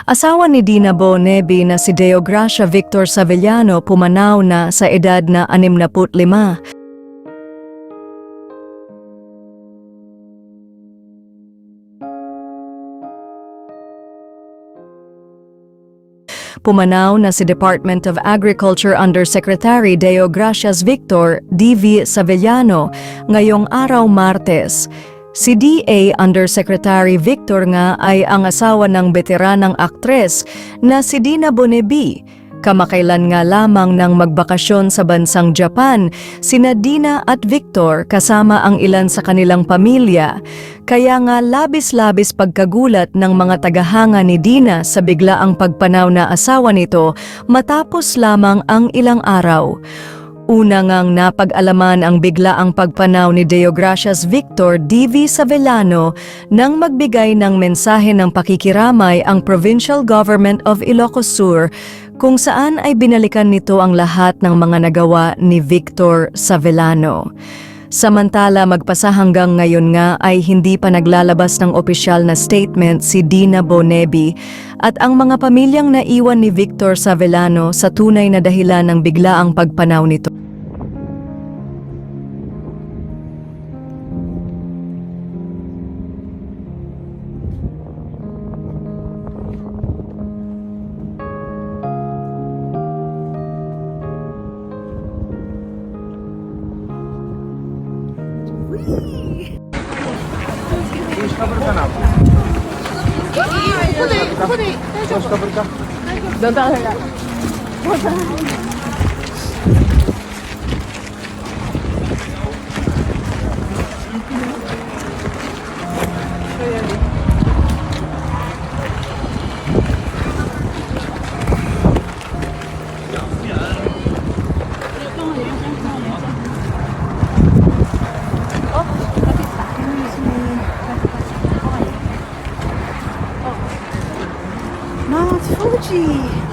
Asawa ni Dina Bonebi na si Deogracia Victor Savellano pumanaw na sa edad na 65. Pumanaw na si Department of Agriculture Undersecretary Deogracias Victor D.V. Savellano ngayong araw Martes. Si DA Undersecretary Victor nga ay ang asawa ng veteranang aktres na si Dina Bonebi. Kamakailan nga lamang nang magbakasyon sa bansang Japan, sina Dina at Victor kasama ang ilan sa kanilang pamilya. Kaya nga labis-labis pagkagulat ng mga tagahanga ni Dina sa biglaang pagpanaw na asawa nito matapos lamang ang ilang araw. Una ngang napag-alaman ang biglaang pagpanaw ni Deogracias Victor D.V. Savellano nang magbigay ng mensahe ng pakikiramay ang Provincial Government of Ilocos Sur kung saan ay binalikan nito ang lahat ng mga nagawa ni Victor Savellano. Samantala magpasa hanggang ngayon nga ay hindi pa naglalabas ng opisyal na statement si Dina Bonebi at ang mga pamilyang naiwan ni Victor Savellano sa tunay na dahilan ng biglaang pagpanaw nito. Mount Fuji.